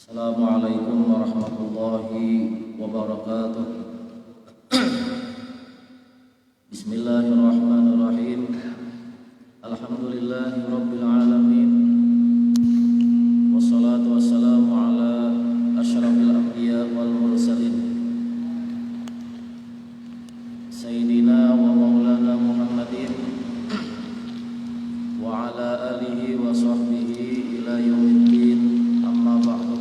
Assalamualaikum warahmatullahi wabarakatuh. Bismillahirrahmanirrahim. Alhamdulillahi rabbil alamin. Wassalatu wassalamu ala asyrafil anbiya wal mursalin Sayyidina wa maulana Muhammadin wa ala alihi wa sahbihi ila yaumiddin. Amma ba'du.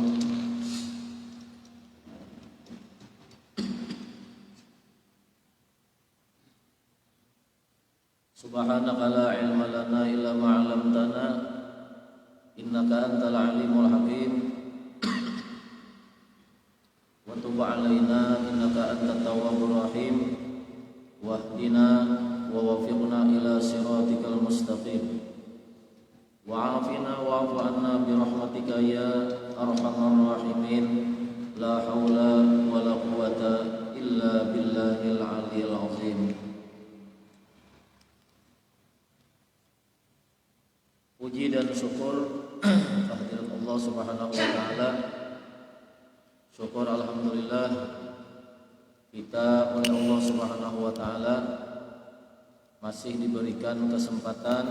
Subhanaka la ilma lana illa ma 'allamtana innaka antal alimul hakim. Wa tub 'alaina innaka antat tawwabur rahim. Wahdina wa waffiqna ila siratikal mustaqim. Wa'afina wa'fu anna birahmatika ya arhamar rahimin. La haula wa la quwata illa billahil aliyil azim. Puji dan syukur kehadirat Allah Subhanahu wa taala. Syukur alhamdulillah kita oleh Allah Subhanahu wa taala masih diberikan kesempatan,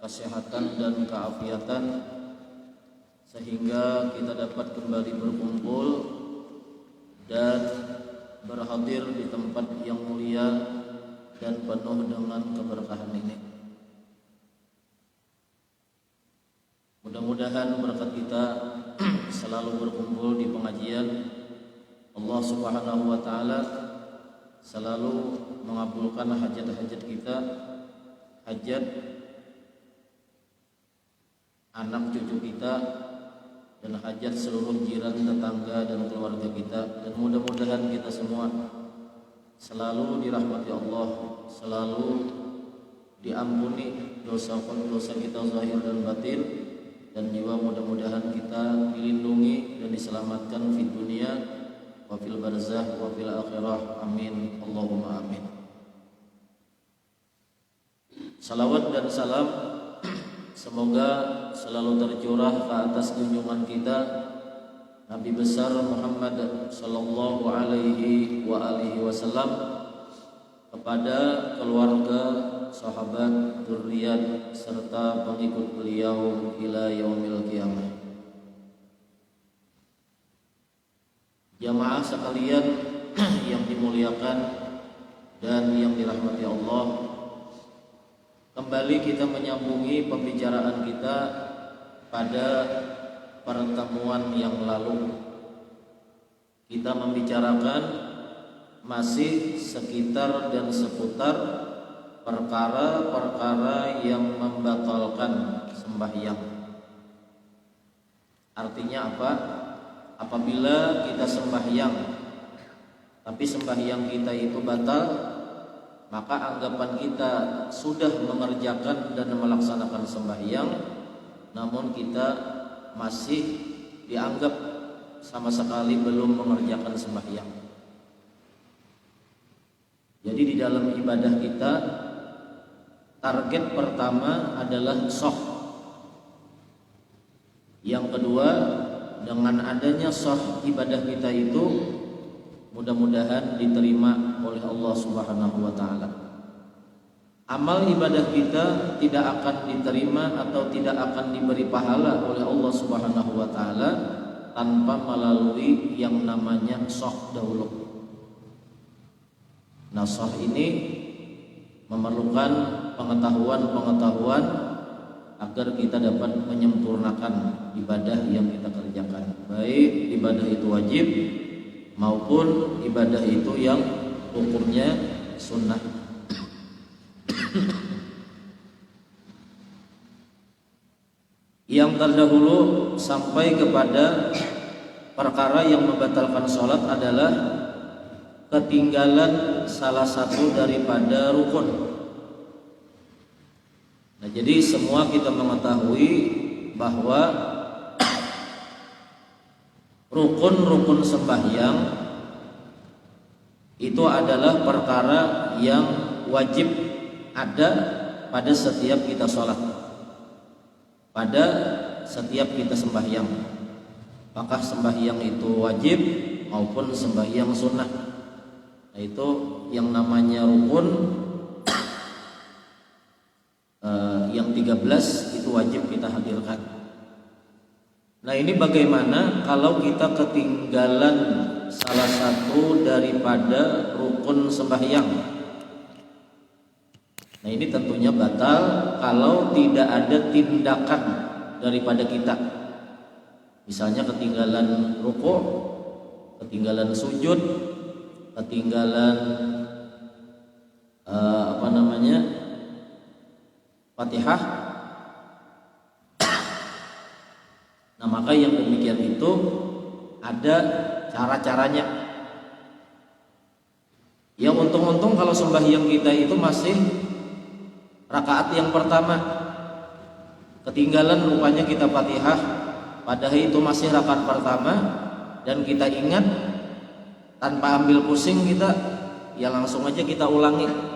kesehatan dan keafiatan sehingga kita dapat kembali berkumpul dan berhadir di tempat yang mulia dan penuh dengan keberkahan ini. Mudah-mudahan berkat kita selalu berkumpul di pengajian Allah Subhanahu wa taala selalu mengabulkan hajat-hajat kita, hajat anak cucu kita dan hajat seluruh jiran, tetangga dan keluarga kita. Dan mudah-mudahan kita semua selalu dirahmati Allah, selalu diampuni dosa-dosa kita zahir dan batin, dan juga mudah-mudahan kita dilindungi dan diselamatkan di dunia wa fil barzakh wa fil akhirah. Amin. Allahumma amin. Salawat dan salam semoga selalu tercurah ke atas junjungan kita Nabi besar Muhammad sallallahu alaihi wa alihi wasallam, kepada keluarga, sahabat, dzurriyyat serta pengikut beliau ila yaumil qiyamah. Jamaah sekalian yang dimuliakan dan yang dirahmati Allah, kembali kita menyambungi pembicaraan kita pada pertemuan yang lalu. Kita membicarakan masih sekitar dan seputar perkara-perkara yang membatalkan sembahyang. Artinya apa? Apabila kita sembahyang tapi sembahyang kita itu batal, maka anggapan kita sudah mengerjakan dan melaksanakan sembahyang, namun kita masih dianggap sama sekali belum mengerjakan sembahyang. Jadi di dalam ibadah kita, target pertama adalah shah. Yang kedua, dengan adanya shah ibadah kita itu mudah-mudahan diterima oleh Allah Subhanahu wa taala. Amal ibadah kita tidak akan diterima atau tidak akan diberi pahala oleh Allah Subhanahu wa taala tanpa melalui yang namanya shah dahulu. Nah, shah ini memerlukan pengetahuan agar kita dapat menyempurnakan ibadah yang kita kerjakan, baik ibadah itu wajib maupun ibadah itu yang hukumnya sunnah. Yang terdahulu sampai kepada perkara yang membatalkan sholat adalah ketinggalan salah satu daripada rukun. Nah, jadi semua kita mengetahui bahwa rukun-rukun sembahyang itu adalah perkara yang wajib ada pada setiap kita sholat, pada setiap kita sembahyang. apakah sembahyang itu wajib maupun sembahyang sunnah. Nah, itu yang namanya rukun yang 13 itu wajib kita hadirkan. Nah, ini bagaimana kalau kita ketinggalan salah satu daripada rukun sembahyang? Nah, ini tentunya batal kalau tidak ada tindakan daripada kita. Misalnya ketinggalan rukuk, ketinggalan sujud, ketinggalan Fatihah. Nah, maka yang demikian itu ada cara-caranya. Yang untung-untung kalau sembahyang kita itu masih rakaat yang pertama, ketinggalan rupanya kita Fatihah, padahal itu masih rakaat pertama, dan kita ingat tanpa ambil pusing kita, ya langsung aja kita ulangi.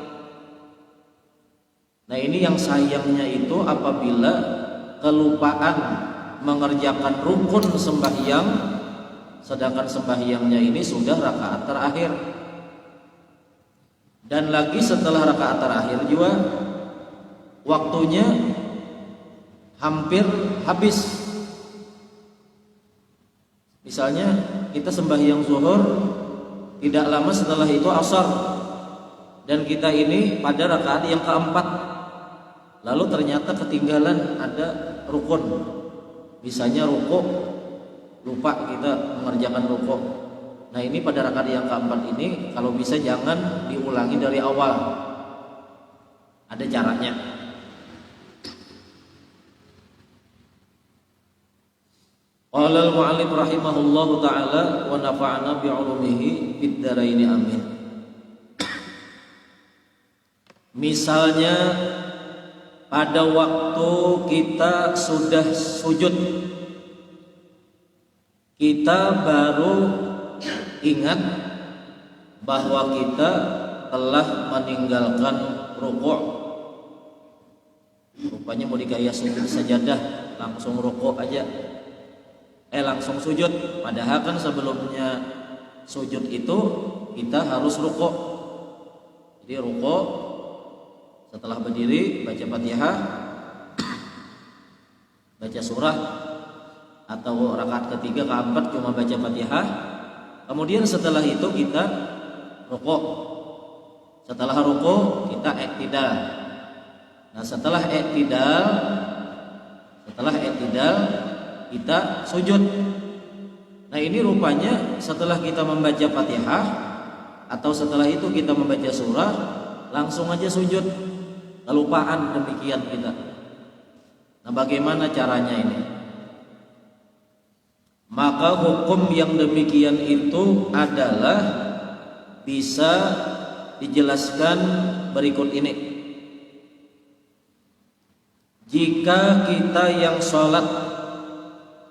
Nah, ini yang sayangnya itu apabila kelupaan mengerjakan rukun sembahyang, sedangkan sembahyangnya ini sudah rakaat terakhir. Dan lagi setelah rakaat terakhir juga waktunya hampir habis. Misalnya kita sembahyang zuhur, tidak lama setelah itu asar, dan kita ini pada rakaat yang keempat. Lalu ternyata ketinggalan ada rukun, misalnya rukuk, lupa kita mengerjakan rukuk. Nah, ini pada rakaat yang keempat ini kalau bisa jangan diulangi dari awal. Ada caranya. Qala al-mu'allif rahimahullahu taala wa nafa'ana bi'ulumihi fid dharain amin. Misalnya pada waktu kita sudah sujud, kita baru ingat bahwa kita telah meninggalkan rukuk. Rupanya mau dikaya sujud sajadah, langsung rukuk aja, langsung sujud. Padahal kan sebelumnya sujud itu kita harus rukuk. Jadi rukuk, setelah berdiri baca Fatihah, baca surah, atau rakaat ketiga keempat cuma baca Fatihah. Kemudian setelah itu kita rukuk. Setelah rukuk kita i'tidal. Nah, setelah i'tidal kita sujud. Nah, ini rupanya setelah kita membaca Fatihah atau setelah itu kita membaca surah, langsung aja sujud. Kelupaan demikian kita. Nah, bagaimana caranya ini? Maka hukum yang demikian itu adalah bisa dijelaskan berikut ini. Jika kita yang sholat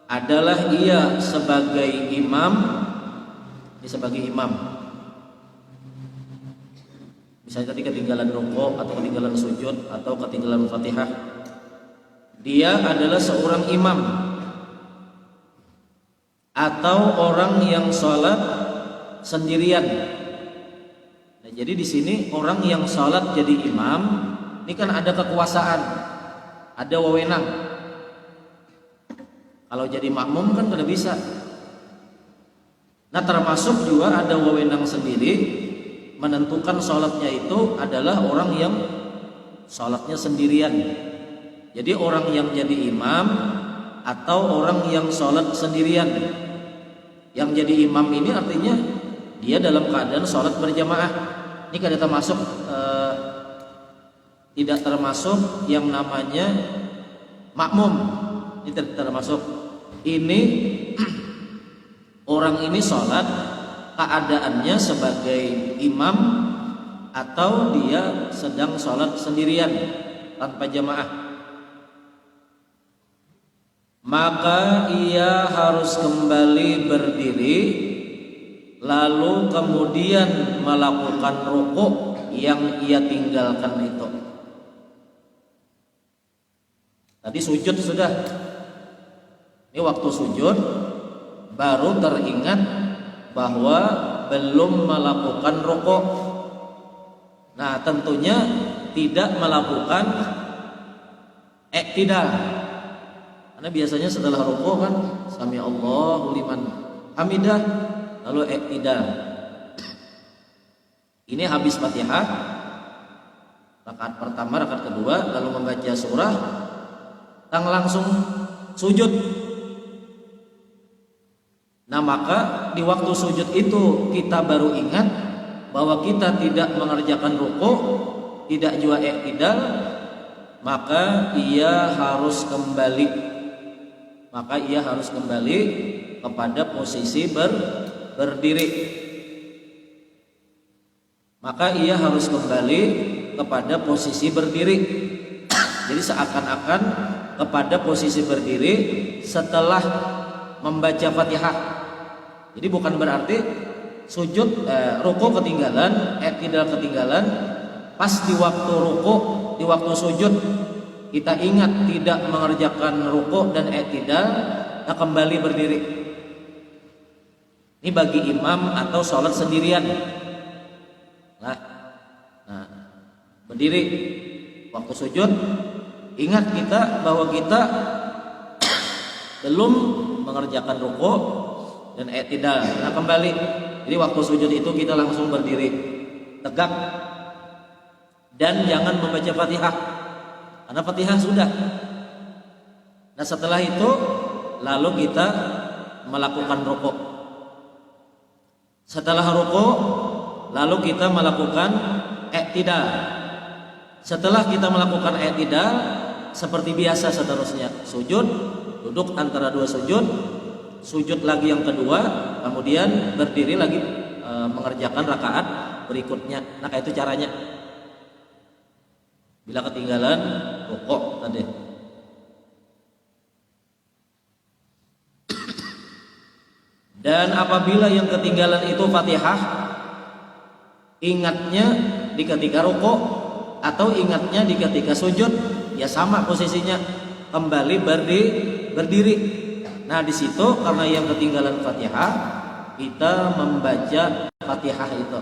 adalah ia sebagai imam, misalnya tadi ketinggalan rukuk atau ketinggalan sujud atau ketinggalan Fatihah, dia adalah seorang imam atau orang yang sholat sendirian. Nah, jadi di sini orang yang sholat jadi imam ini kan ada kekuasaan, ada wewenang. Kalau jadi makmum kan tidak bisa. Nah, termasuk juga ada wewenang sendiri menentukan sholatnya itu adalah orang yang sholatnya sendirian. Jadi orang yang jadi imam atau orang yang sholat sendirian. Yang jadi imam ini artinya dia dalam keadaan sholat berjamaah. Ini tidak termasuk tidak termasuk yang namanya makmum. Ini tidak termasuk. Ini orang ini sholat keadaannya sebagai imam atau dia sedang sholat sendirian tanpa jamaah. Maka ia harus kembali berdiri, lalu kemudian melakukan rukuk yang ia tinggalkan itu. Tadi sujud sudah. Ini waktu sujud, baru teringat bahwa belum melakukan rukuk. Nah, tentunya tidak melakukan iktidal. Karena biasanya setelah rukuk kan sami Allahu liman hamidah, lalu iktidal. Ini habis Fatihah, rakaat pertama, rakaat kedua, lalu membaca surah, langsung sujud. Nah, maka di waktu sujud itu kita baru ingat bahwa kita tidak mengerjakan rukuk, tidak juga iktidal, maka ia harus kembali. Maka ia harus kembali kepada posisi berdiri. Maka ia harus kembali kepada posisi berdiri. Jadi seakan-akan kepada posisi berdiri setelah membaca Fatihah. Jadi bukan berarti sujud rukuk ketinggalan, iktidal ketinggalan, pas di waktu rukuk, di waktu sujud kita ingat tidak mengerjakan rukuk dan iktidal, kita kembali berdiri. Ini bagi imam atau sholat sendirian. Nah, berdiri waktu sujud, ingat kita bahwa kita belum mengerjakan rukuk dan iktidal. Nah, kembali. Jadi waktu sujud itu kita langsung berdiri tegak dan jangan membaca Fatihah, karena Fatihah sudah. Nah, setelah itu lalu kita melakukan rukuk. Setelah rukuk lalu kita melakukan iktidal. Setelah kita melakukan iktidal seperti biasa seterusnya, sujud, duduk antara dua sujud, sujud lagi yang kedua, kemudian berdiri lagi mengerjakan rakaat berikutnya. Nah, kayak itu caranya. Bila ketinggalan rukuk tadi. Dan apabila yang ketinggalan itu Fatihah, ingatnya di ketika rukuk atau ingatnya di ketika sujud, ya sama posisinya, kembali berdiri. Nah, di situ karena yang ketinggalan Fatihah, kita membaca Fatihah itu.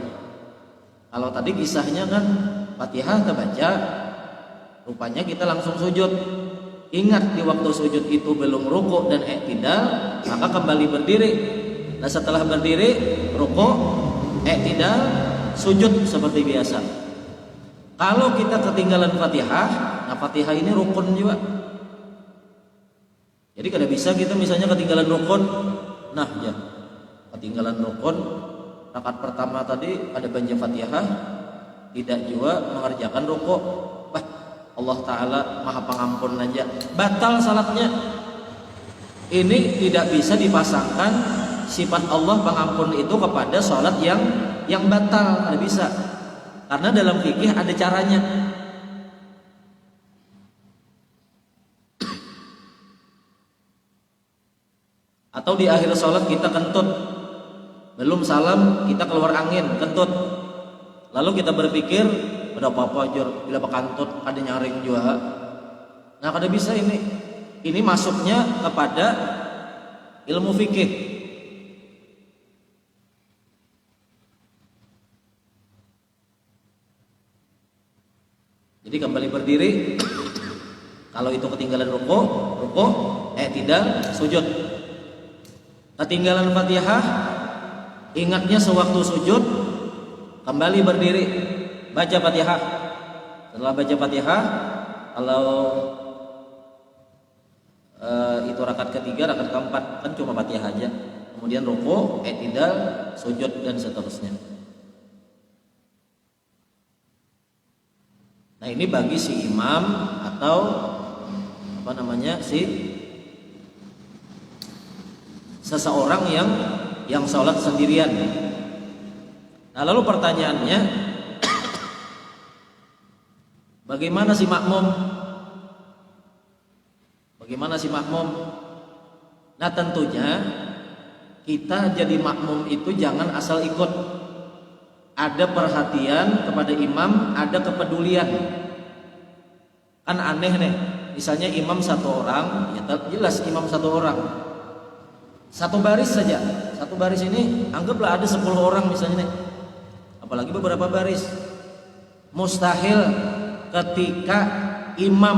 Kalau tadi kisahnya kan Fatihah kita baca, rupanya kita langsung sujud. Ingat di waktu sujud itu belum rukuk dan iktidal, maka kembali berdiri. Nah, setelah berdiri, rukuk, iktidal, sujud seperti biasa. Kalau kita ketinggalan Fatihah, nah Fatihah ini rukun juga. Jadi kada bisa kita misalnya ketinggalan rukun. Nah, ya, ketinggalan rukun, rakaat pertama tadi ada baca Fatihah, tidak juga mengerjakan rukuk. Bah, Allah Ta'ala Maha Pengampun aja, batal salatnya. Ini tidak bisa dipasangkan sifat Allah Pengampun itu kepada salat yang batal, tidak bisa. Karena dalam fikih ada caranya. Atau di akhir sholat kita kentut, belum salam kita keluar angin, kentut. Lalu kita berpikir, ada apa-apa aja, bila kantut ada nyaring juga. Nah, kada bisa ini. Ini masuknya kepada ilmu fikih. Jadi kembali berdiri. Kalau itu ketinggalan rukuk, tidak sujud. Ketinggalan Fatihah, ingatnya sewaktu sujud, kembali berdiri, baca Fatihah. Setelah baca Fatihah, kalau itu rakaat ketiga, rakaat keempat kan cuma Fatihah aja. Kemudian rukuk, i'tidal, sujud dan seterusnya. Nah, ini bagi si imam atau seseorang yang sholat sendirian. Nah, lalu pertanyaannya, bagaimana si makmum? Bagaimana si makmum? Nah, tentunya kita jadi makmum itu jangan asal ikut. Ada perhatian kepada imam, ada kepedulian. Kan aneh nih, misalnya imam satu orang, ya jelas imam satu orang. Satu baris saja. Satu baris ini anggaplah ada 10 orang misalnya nih. Apalagi beberapa baris. Mustahil ketika imam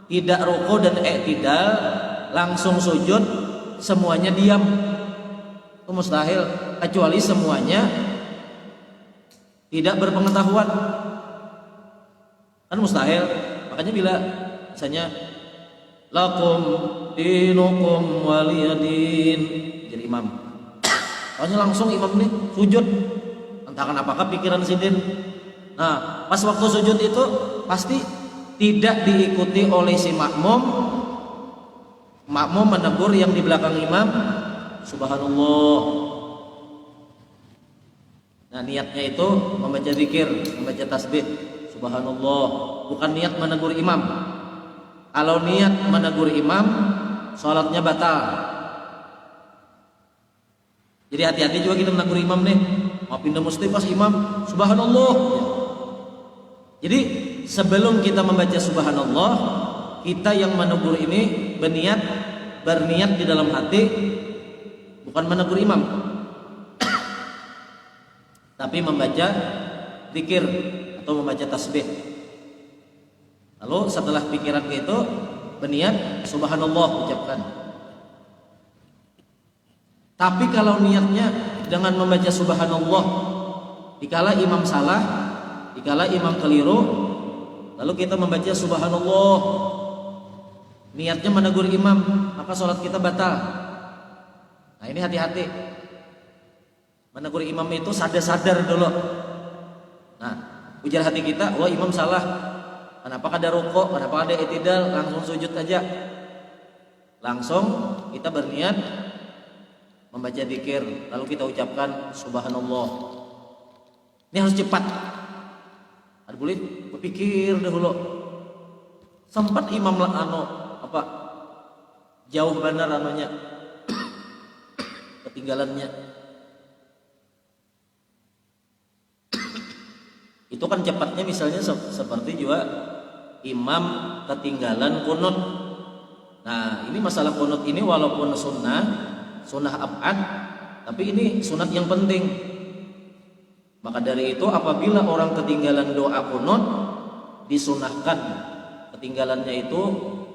tidak ruku dan i'tidal langsung sujud semuanya diam. Itu mustahil, kecuali semuanya tidak berpengetahuan. Kan mustahil. Makanya bila misalnya lakum dinukum waliyadin jadi imam, soalnya langsung imam nih sujud, entah kenapakah pikiran sidin. Nah pas waktu sujud itu pasti tidak diikuti oleh si makmum menegur yang di belakang imam, subhanallah. Nah niatnya itu membaca zikir, membaca tasbih, subhanallah, bukan niat menegur imam. Kalau niat menegur imam, sholatnya batal. Jadi hati-hati juga kita menegur imam nih. Mau pindah mesti pas imam, subhanallah. Jadi sebelum kita membaca subhanallah, kita yang menegur ini berniat di dalam hati, bukan menegur imam, tapi membaca zikir atau membaca tasbih. Lalu setelah pikiran itu berniat subhanallah ucapkan. Tapi kalau niatnya dengan membaca subhanallah dikala imam salah, dikala imam keliru, lalu kita membaca subhanallah niatnya menegur imam, maka sholat kita batal. Nah ini hati-hati. Menegur imam itu sadar-sadar dulu. Nah ujar hati kita, wah imam salah, kenapa ada rukuk, kenapa ada i'tidal, langsung sujud aja. Langsung kita berniat membaca zikir, lalu kita ucapkan subhanallah. Ini harus cepat. Ada boleh berpikir dahulu. Sempat imam jauh benar anunya ketinggalannya. Itu kan cepatnya misalnya seperti juga imam ketinggalan kunut. Nah ini masalah kunut ini walaupun sunnah ab'ad, tapi ini sunat yang penting. Maka dari itu apabila orang ketinggalan doa kunut, disunahkan ketinggalannya itu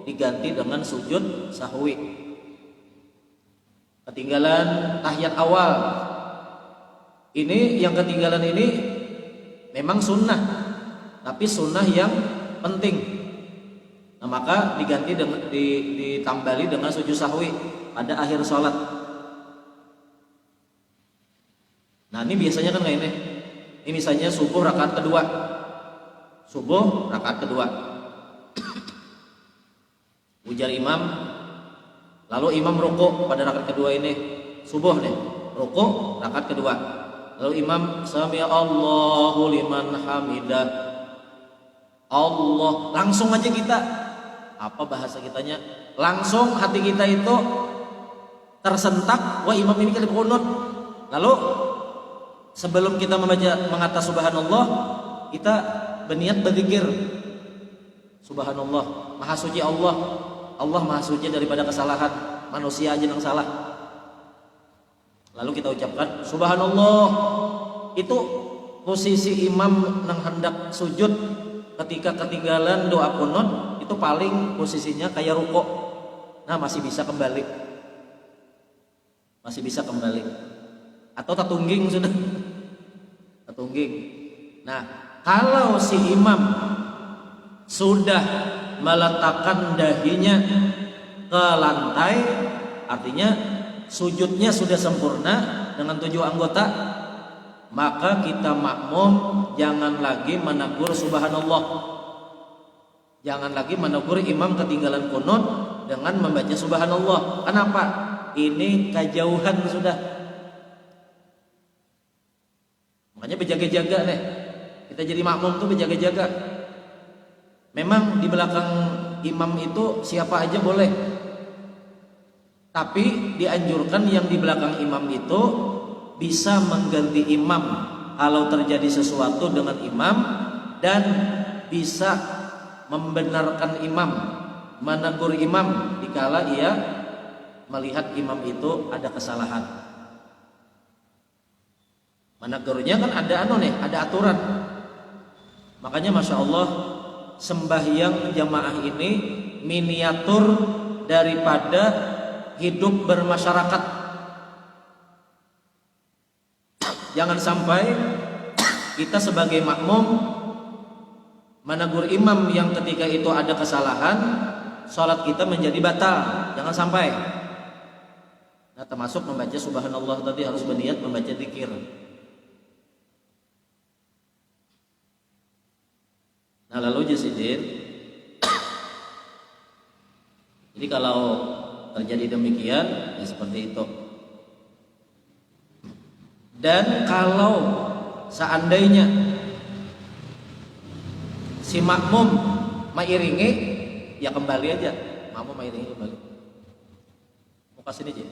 diganti dengan sujud sahwi. Ketinggalan tahiyat awal, ini yang ketinggalan ini memang sunnah, tapi sunnah yang penting. Nah maka diganti ditambali dengan sujud sahwi pada akhir sholat. Nah ini biasanya kan kayak ini. Ini misalnya subuh rakaat kedua. Ujar imam, lalu imam rukuk pada rakaat kedua ini. Subuh nih, rukuk rakaat kedua. Lalu imam sami Allahu liman hamidah. Allah, langsung aja kita, apa bahasa kitanya? Langsung hati kita itu tersentak, wah imam ini kali kunut. Lalu sebelum kita mengata subhanallah, kita berniat berzikir. Subhanallah, maha suci Allah. Allah maha suci daripada kesalahan, manusia aja yang salah. Lalu kita ucapkan subhanallah. Itu posisi imam nang hendak sujud ketika ketinggalan doa kunut, itu paling posisinya kayak rukuk. Nah masih bisa kembali. Atau tatungging sudah. Tatungging. Nah kalau si imam sudah meletakkan dahinya ke lantai, artinya sujudnya sudah sempurna dengan 7 anggota, maka kita makmum jangan lagi menegur subhanallah. Jangan lagi menegur imam ketinggalan kunut dengan membaca subhanallah. Kenapa? Ini kejauhan sudah. Makanya berjaga-jaga nih. Kita jadi makmum tuh berjaga-jaga. Memang di belakang imam itu siapa aja boleh. Tapi dianjurkan yang di belakang imam itu bisa mengganti imam kalau terjadi sesuatu dengan imam, dan bisa membenarkan imam menegur imam dikala ia melihat imam itu ada kesalahan. Menegurnya kan ada ada aturan. Makanya Masya Allah, sembahyang jamaah ini miniatur daripada hidup bermasyarakat. Jangan sampai kita sebagai makmum menegur imam yang ketika itu ada kesalahan, sholat kita menjadi batal. Jangan sampai. Nah, termasuk membaca subhanallah tadi harus berniat membaca dzikir. Nah, lalu Jasidin, jadi kalau terjadi demikian ya seperti itu. Dan kalau seandainya si makmum mengiringi, ya kembali aja. Makmum mengiringi kembali. Mau kasih ini aja.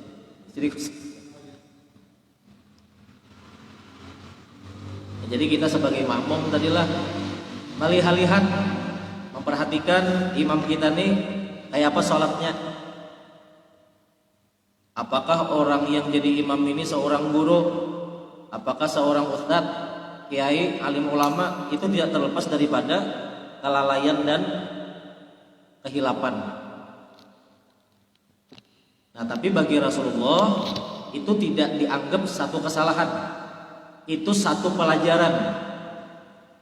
Jadi kita sebagai makmum tadilah melihat-lihat, memperhatikan imam kita nih kayak apa sholatnya. Apakah orang yang jadi imam ini seorang guru, apakah seorang ustadz, kiai, alim ulama, itu tidak terlepas daripada kelalaian dan kehilapan. Nah, tapi bagi Rasulullah itu tidak dianggap satu kesalahan, itu satu pelajaran.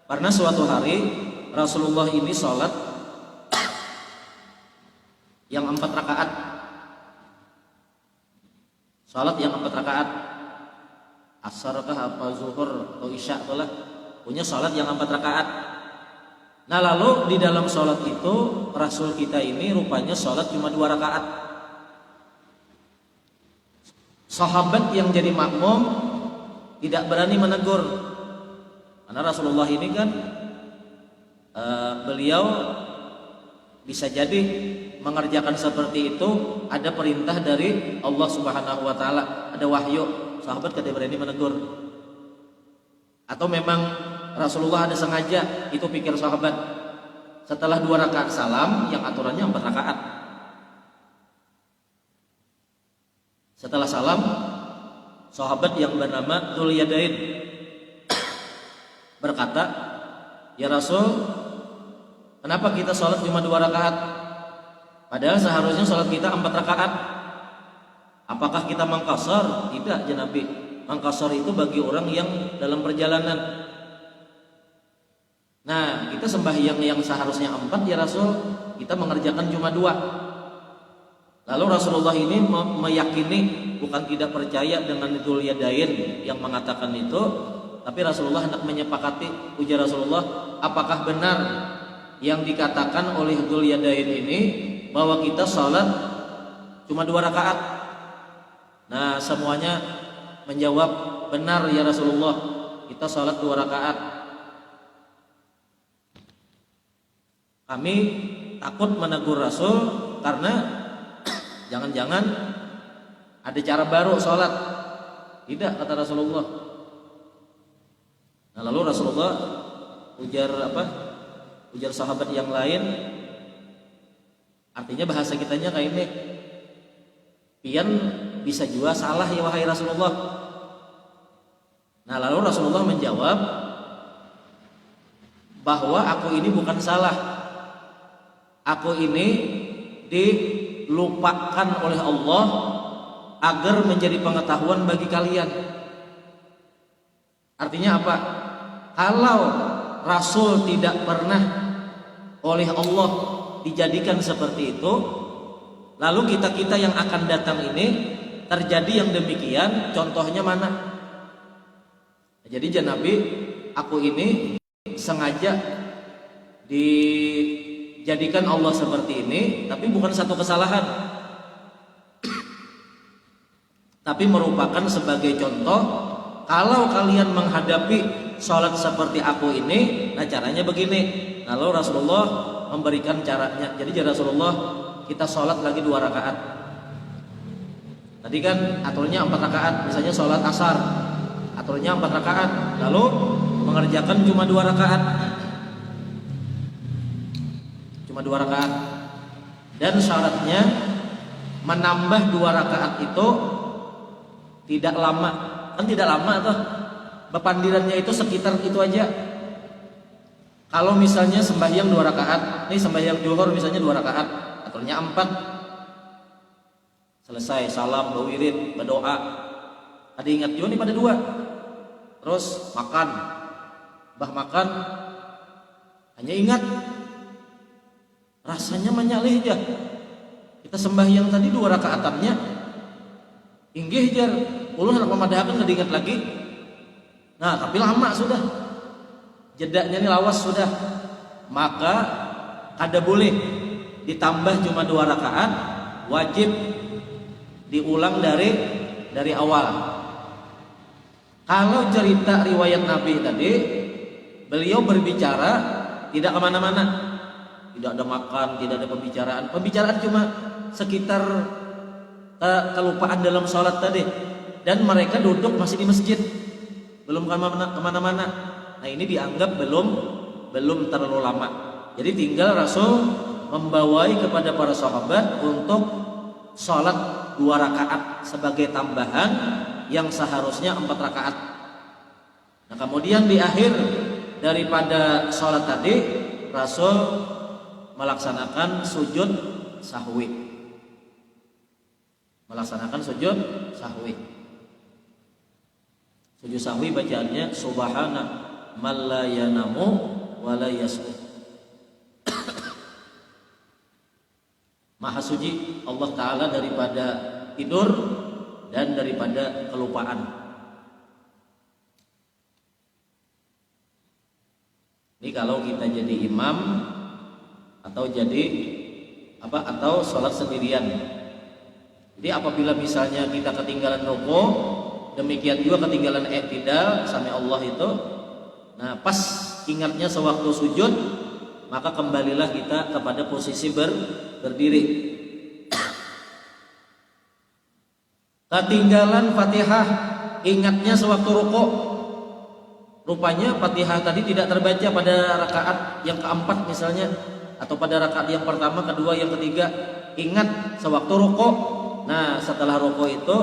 Karena suatu hari Rasulullah ini sholat yang 4 rakaat. Sholat yang 4 rakaat. Asar kah apa zuhur atau isya itulah, punya sholat yang 4 rakaat. Nah, lalu di dalam sholat itu Rasul kita ini rupanya sholat cuma 2 rakaat. Sahabat yang jadi makmum tidak berani menegur, karena Rasulullah ini kan beliau bisa jadi mengerjakan seperti itu ada perintah dari Allah Subhanahu wa taala, ada wahyu. Sahabat tidak berani menegur. Atau memang Rasulullah ada sengaja, itu pikir sahabat. Setelah 2 rakaat salam, yang aturannya 4 rakaat. Setelah salam, sahabat yang bernama Dzul Yadain berkata, "Ya Rasul, kenapa kita sholat cuma 2 rakaat? Padahal seharusnya sholat kita 4 rakaat. Apakah kita mangkasar?" Tidak, ya Nabi. Mangkasar itu bagi orang yang dalam perjalanan. Nah, kita sembahyang yang seharusnya 4 ya Rasul, kita mengerjakan cuma 2. Lalu Rasulullah ini meyakini, bukan tidak percaya dengan Dzul Yadain yang mengatakan itu, tapi Rasulullah hendak menyepakati. Ujar Rasulullah, apakah benar yang dikatakan oleh Dzul Yadain ini bahwa kita sholat cuma 2 rakaat? Nah, semuanya menjawab, benar ya Rasulullah, kita sholat 2 rakaat. Kami takut menegur Rasul karena jangan-jangan ada cara baru sholat. Tidak, kata Rasulullah. Nah, lalu Rasulullah ujar sahabat yang lain, artinya bahasa kitanya kayak ini, pian bisa juga salah ya wahai Rasulullah. Nah, lalu Rasulullah menjawab bahwa aku ini bukan salah, aku ini dilupakan oleh Allah agar menjadi pengetahuan bagi kalian. Artinya apa? Kalau Rasul tidak pernah oleh Allah dijadikan seperti itu, lalu kita yang akan datang ini terjadi yang demikian, contohnya mana? Jadi ya Nabi, aku ini sengaja dijadikan Allah seperti ini, tapi bukan satu kesalahan, tapi merupakan sebagai contoh. Kalau kalian menghadapi sholat seperti aku ini, nah caranya begini. Lalu Rasulullah memberikan caranya. Jadi ya Rasulullah, kita sholat lagi 2 rakaat. Tadi kan aturannya 4 rakaat. Misalnya sholat asar, aturannya 4 rakaat. Lalu mengerjakan cuma 2 rakaat. Cuma 2 rakaat. Dan syaratnya menambah 2 rakaat itu tidak lama. Kan tidak lama tuh. Bepandirannya itu sekitar itu aja. Kalau misalnya sembahyang 2 rakaat, nih sembahyang zuhur misalnya 2 rakaat, aturnya 4. Selesai salam, berwirid, berdoa. Ada ingat juga nih pada 2. Terus makan. Makan hanya ingat rasanya menyalih aja. Kita sembahyang tadi 2 rakaatannya inggih jar ulun hendak memadahakeun nggak diingat lagi. Nah, tapi lama sudah. Jedanya ini lawas sudah. Maka kada boleh ditambah cuma 2 rakaat, wajib diulang dari awal. Kalau cerita riwayat Nabi tadi, beliau berbicara tidak kemana-mana, tidak ada makan, tidak ada pembicaraan. Pembicaraan cuma sekitar kelupaan dalam sholat tadi. Dan mereka duduk masih di masjid, belum kemana-mana. Nah, ini dianggap belum terlalu lama. Jadi tinggal Rasul membawai kepada para sahabat untuk sholat 2 rakaat sebagai tambahan yang seharusnya 4 rakaat. Nah, kemudian di akhir daripada sholat tadi Rasul melaksanakan sujud sahwi. Sujud sahwi bacaannya subhana man la yanamu wa la yasbih. Maha suci Allah Ta'ala daripada tidur dan daripada kelupaan. Ini kalau kita jadi imam atau sholat sendirian. Jadi apabila misalnya kita ketinggalan rukuk, demikian juga ketinggalan i'tidal sami Allah itu, nah pas ingatnya sewaktu sujud, maka kembalilah kita kepada posisi berdiri. Ketinggalan Fatihah, ingatnya sewaktu rukuk, rupanya Fatihah tadi tidak terbaca pada rakaat yang keempat misalnya, atau pada rakaat yang pertama, kedua, yang ketiga, ingat sewaktu rukuk. Nah, setelah rukuk itu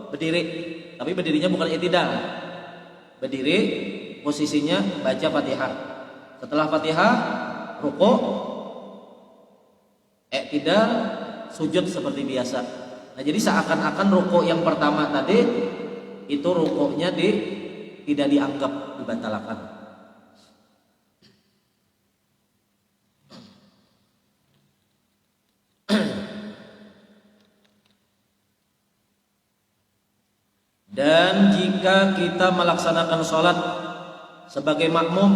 berdiri, tapi berdirinya bukan i'tidal. Berdiri, posisinya baca Fatihah. Setelah Fatihah, rukuk, i'tidal, sujud seperti biasa. Nah, jadi seakan-akan rukuk yang pertama tadi itu rukuknya tidak dianggap dibatalkan. Dan jika kita melaksanakan sholat sebagai makmum,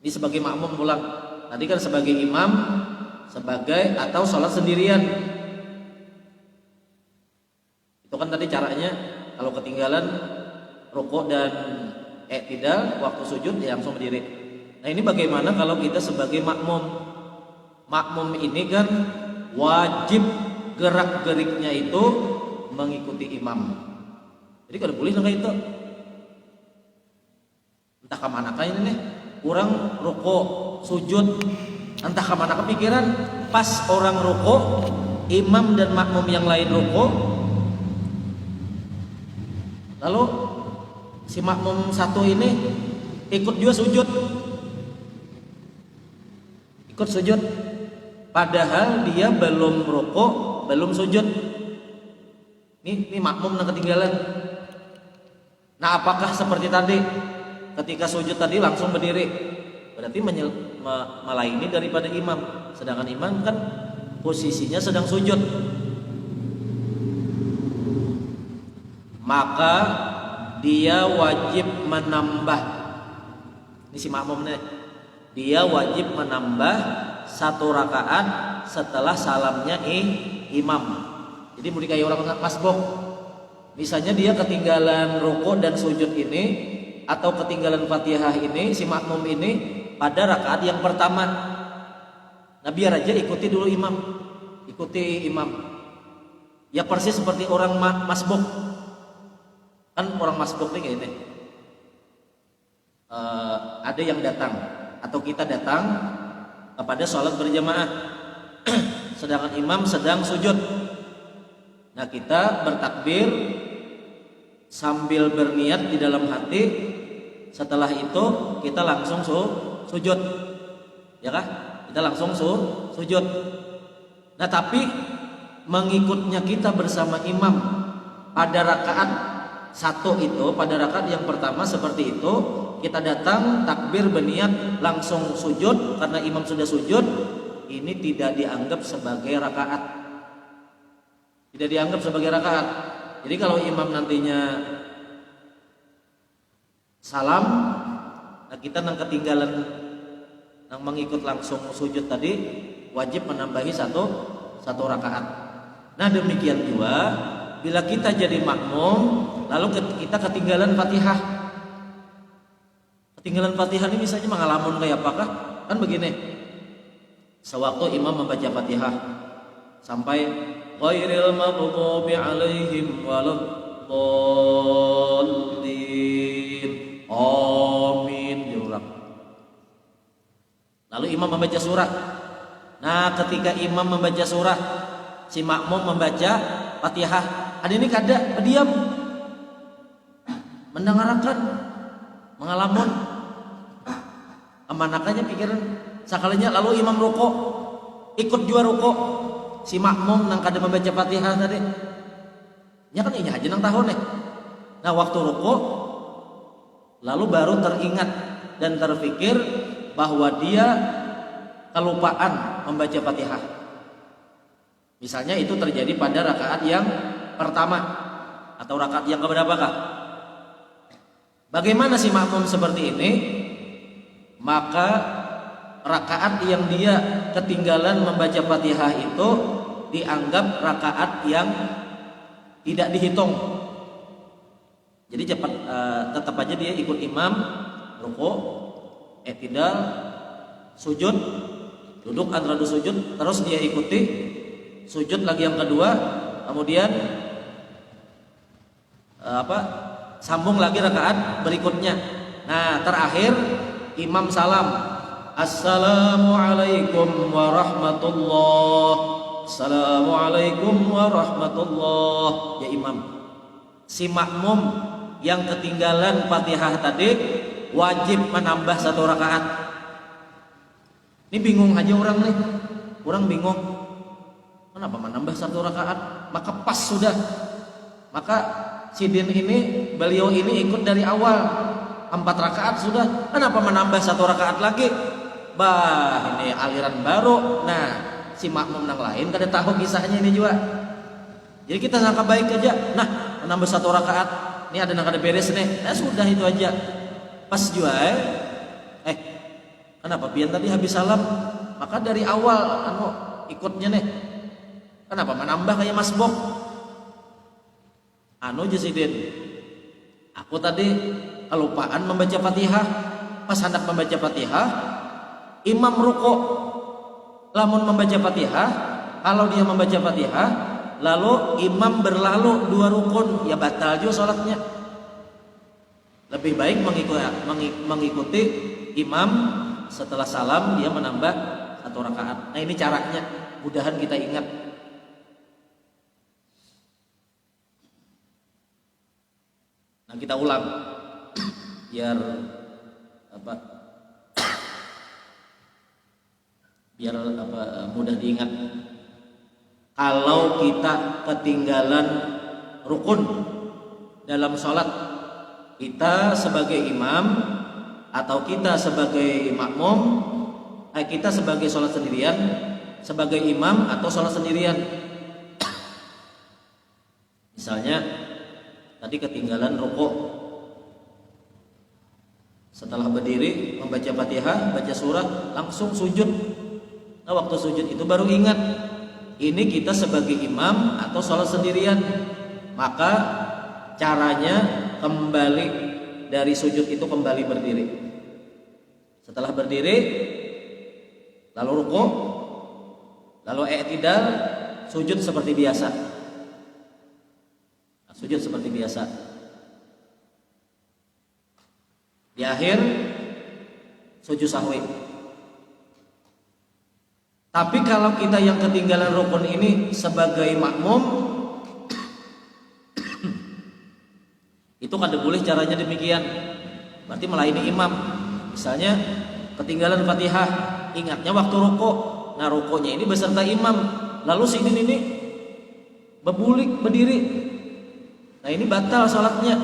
ini sebagai makmum pulang. Tadi kan sebagai imam, atau sholat sendirian. Itu kan tadi caranya kalau ketinggalan rukuk dan i'tidal waktu sujud ya langsung berdiri. Nah, ini bagaimana kalau kita sebagai makmum? Makmum ini kan wajib gerak-geriknya itu mengikuti imam. Jadi kalau boleh nggak itu? Entah kemana ini nih, kurang rukuk, sujud, entah kemana kepikiran. Pas orang rukuk, imam dan makmum yang lain rukuk, lalu si makmum satu ini ikut juga sujud, padahal dia belum rukuk, belum sujud. Ini makmum yang ketinggalan. Nah, apakah seperti tadi ketika sujud tadi langsung berdiri? Berarti melaini daripada imam. Sedangkan imam kan posisinya sedang sujud. Maka dia wajib menambah. Ini si makmum nih. Dia wajib menambah 1 rakaat setelah salamnya imam. Jadi mau kayak orang masbuk. Misalnya dia ketinggalan rukuk dan sujud ini, atau ketinggalan Fatihah ini, si makmum ini pada rakaat yang pertama. Nah, biar aja ikuti dulu imam. Ya persis seperti orang masbuk. Kan orang masbuk nih kayak ini. Ada yang datang atau kita datang kepada sholat berjamaah. sedangkan imam sedang sujud. Nah, kita bertakbir sambil berniat di dalam hati. Setelah itu kita langsung sujud. Ya kah? Kita langsung sujud. Nah, tapi mengikutnya kita bersama imam pada rakaat satu itu, pada rakaat yang pertama seperti itu, kita datang takbir berniat langsung sujud karena imam sudah sujud, ini tidak dianggap sebagai rakaat. Tidak dianggap sebagai rakaat. Jadi kalau imam nantinya salam, nah kita nang ketinggalan nang mengikut langsung sujud tadi wajib menambahi satu rakaat. Nah, demikian juga bila kita jadi makmum lalu kita ketinggalan Fatihah. Ketinggalan Fatihah ini misalnya mengalamun kayak apakah? Kan begini. Sewaktu imam membaca Fatihah sampai ghairil maghdubi alaihim waladdallin. Amin diulang. Lalu imam membaca surah. Nah, ketika imam membaca surah, si makmum membaca Fatihah. Ada ini kada diam, mendengarkan, mengalamun, amanakannya pikiran. Sekalinya lalu imam rukuk, ikut juga rukuk. Si makmum nang kada membaca Fatihah tadi. Nya kan ini aja nang tahun nih. Nah, waktu rukuk lalu baru teringat dan terfikir bahwa dia kelupaan membaca Fatihah. Misalnya itu terjadi pada rakaat yang pertama atau rakaat yang keberapakah? Bagaimana si makmum seperti ini? Maka rakaat yang dia ketinggalan membaca Fatihah itu dianggap rakaat yang tidak dihitung. Jadi tetap aja dia ikut imam rukuk, i'tidal, sujud, duduk antara dua sujud, terus dia ikuti sujud lagi yang kedua, kemudian sambung lagi rakaat berikutnya. Nah, terakhir imam salam, assalamualaikum warahmatullah, assalamualaikum warahmatullah. Ya imam, si makmum yang ketinggalan Fatihah tadi wajib menambah satu rakaat. Ini bingung aja orang nih, orang bingung. Kenapa menambah satu rakaat? Maka pas sudah. Maka Sidin ini, beliau ini ikut dari awal 4 rakaat sudah. Kenapa menambah satu rakaat lagi? Bah, ini aliran baru. Nah, si makmum yang lain kada tahu kisahnya ini juga. Jadi kita sangka baik aja. Nah, menambah satu rakaat. Ini ada yang kada beres nih. Nah, sudah itu aja. Pas juga kenapa pian tadi habis salam? Maka dari awal ikutnya nih. Kenapa menambah kayak Mas Bob? Jasidin, aku tadi kelupaan membaca Fatihah. Pas hendak membaca Fatihah, imam rukuk. Lamun membaca Fatihah, kalau dia membaca Fatihah, lalu imam berlalu 2 rukun, ya batal juga sholatnya. Lebih baik mengikuti imam. Setelah salam dia menambah 1 rakaat. Nah, ini caranya, mudahan kita ingat. Nah, kita ulang biar mudah diingat. Kalau kita ketinggalan rukun dalam sholat, kita sebagai imam atau kita sebagai makmum, kita sebagai sholat sendirian, sebagai imam atau sholat sendirian. Misalnya tadi ketinggalan rukuk, setelah berdiri membaca Fatihah, baca surah, langsung sujud. Nah, waktu sujud itu baru ingat ini kita sebagai imam atau sholat sendirian. Maka caranya kembali dari sujud itu kembali berdiri. Setelah berdiri lalu rukuk, lalu i'tidal, sujud seperti biasa. Sujud seperti biasa. Di akhir sujud sahwi. Tapi kalau kita yang ketinggalan rukun ini sebagai makmum, itu kada boleh caranya demikian. Berarti melayani imam. Misalnya ketinggalan Fatihah, ingatnya waktu rukuk. Nah, rukuknya ini beserta imam. Lalu si ini bebulik berdiri. Nah, ini batal salatnya.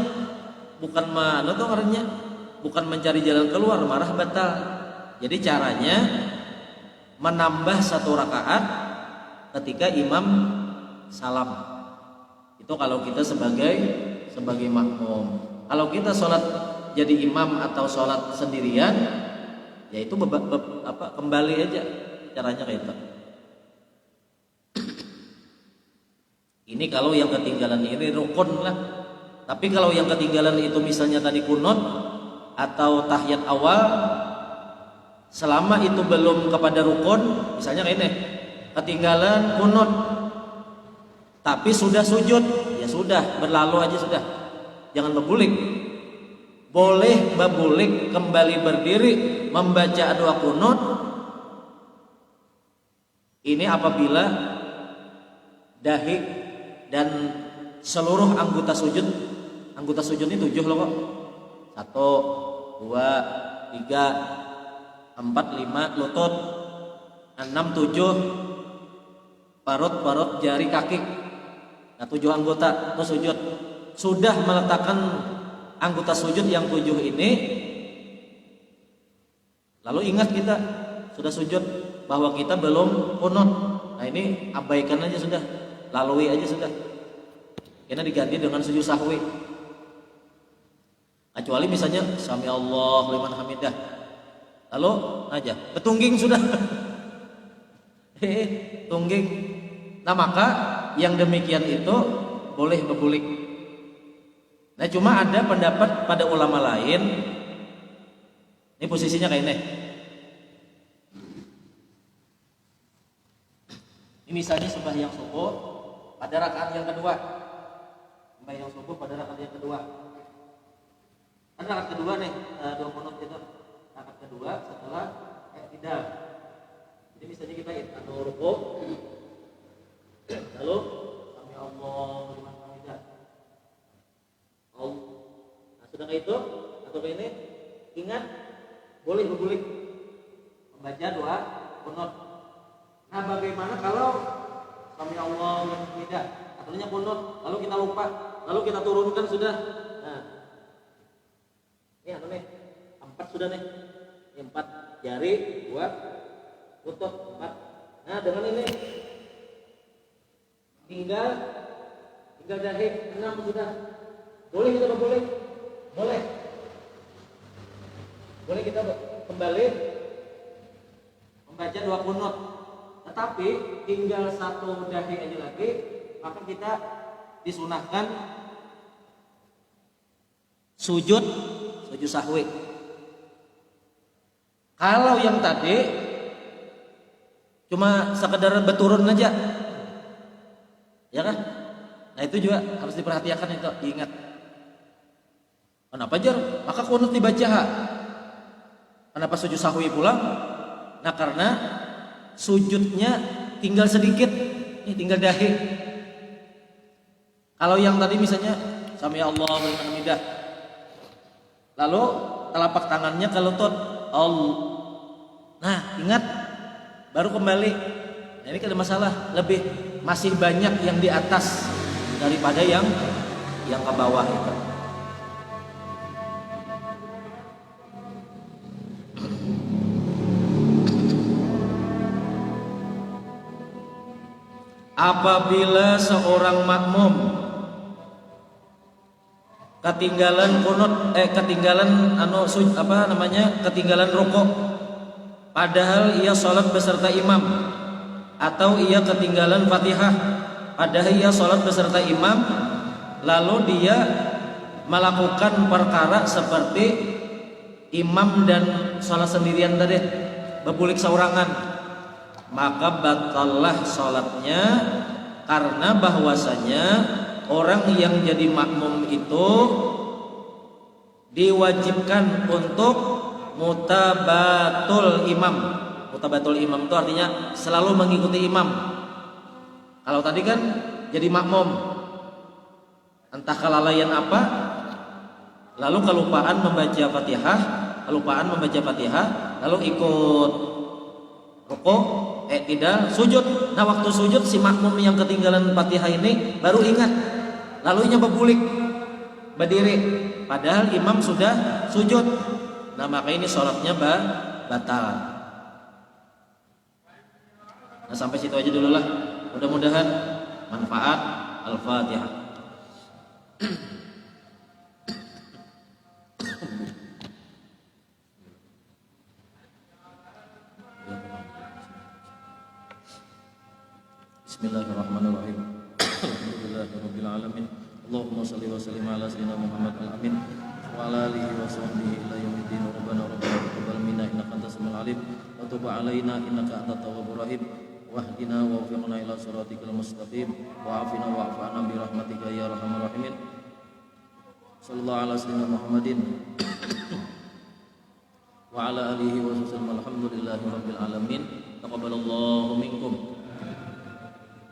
Bukan mana tuh orangnya? Bukan mencari jalan keluar, marah batal. Jadi caranya menambah 1 rakaat ketika imam salam. Itu kalau kita sebagai makmum. Kalau kita sholat jadi imam atau sholat sendirian, ya itu kembali aja caranya kayak itu. Ini kalau yang ketinggalan ini rukun lah. Tapi kalau yang ketinggalan itu misalnya tadi kunut atau tahiyat awal, selama itu belum kepada rukun, misalnya kayak ini, ketinggalan kunut tapi sudah sujud, ya sudah, berlalu aja sudah. Jangan berbulik. Boleh berbulik, kembali berdiri, membaca doa kunut. Ini apabila dahi dan seluruh anggota sujud ini 7 loh kok. 1, 2, 3, 4, 5 lutut, 6, 7 parut jari kaki. Nah, 7 anggota itu sujud. Sudah meletakkan anggota sujud yang 7 ini, lalu ingat kita sudah sujud bahwa kita belum kunut. Nah, ini abaikan aja sudah, lalui aja sudah. Karena diganti dengan sujud sahwi. Kecuali misalnya sami Allah liman hamidah. Lalu aja betungging sudah. Tungging. Nah, maka yang demikian itu boleh berbulik. Nah, cuma ada pendapat pada ulama lain. Ini posisinya kayak ini. Ini misalnya sembahyang subuh pada rakaat yang kedua. Sembahyang subuh pada rakaat yang kedua. Kan rakaat kedua nih, 2 kunut itu. Rakaat kedua setelah i'tidal. Jadi misalnya kita rukuk, lalu sami Allah liman hamidah. Nah, sudah kayak itu atau kayak ini, ingat boleh berbulik membaca doa kunut. Nah, bagaimana kalau sami Allah liman hamidah, artinya kunut, lalu kita lupa, lalu kita turunkan sudah. Nah, ini nih 4 sudah nih. Ini 4 jari, 2 lutut, 4. Nah, dengan ini tinggal dahi 6 sudah. Boleh kita berbulik? Boleh kita kembali membaca doa kunut. Tetapi tinggal 1 dahi aja lagi, maka kita disunahkan sujud sahwi. Kalau yang tadi cuma sekedar berturun aja, ya kan? Nah, itu juga harus diperhatikan, itu diingat. Kenapa jar? Maka kunut dibaca. Kenapa sujud sahwi pulang? Nah, karena sujudnya tinggal sedikit, ini tinggal dahi. Kalau yang tadi misalnya sami Allah liman hamidah, lalu telapak tangannya ke lutut, Allah. Nah, ingat, baru kembali. Nah, ini ada masalah, masih banyak yang di atas daripada yang ke bawah itu. Apabila seorang makmum ketinggalan kunut, ketinggalan rukuk, padahal ia sholat beserta imam, atau ia ketinggalan Fatihah padahal ia sholat beserta imam, lalu dia melakukan perkara seperti imam dan sholat sendirian tadi, berbulik saurangan, maka batallah sholatnya, karena bahwasanya orang yang jadi makmum itu diwajibkan untuk mutabatul imam, Mutabatul imam itu artinya selalu mengikuti imam. Kalau tadi kan jadi makmum, entah kelalaian apa, lalu kelupaan membaca Fatihah, lalu ikut rukuk, tidak sujud. Nah waktu sujud si makmum yang ketinggalan Fatihah ini baru ingat, lalu nyoba berdiri, padahal imam sudah sujud. Nah maka ini sholatnya batal. Nah sampai situ aja dulu lah. Mudah-mudahan manfaat. Al-Fatihah. Bismillahirrahmanirrahim. Alhamdulillahirabbil alamin. Allahumma shalli wa sallim ala sayyidina Muhammad al-amin wa ala alihi wa sahbihi ila yaumiddin. Rabbana taqabbal minna innaka antas samiul alim wa tub alaina innaka antat tawwabur rahim. Wahdina wa waffiqna ila siratikal mustaqim wa afina wa afana bi rahmatika ya arhamar rahimin. Sallallahu ala sayyidina Muhammadin wa ala alihi wa sallam. Alhamdulillahi rabbil alamin. Taqabbalallahu minkum.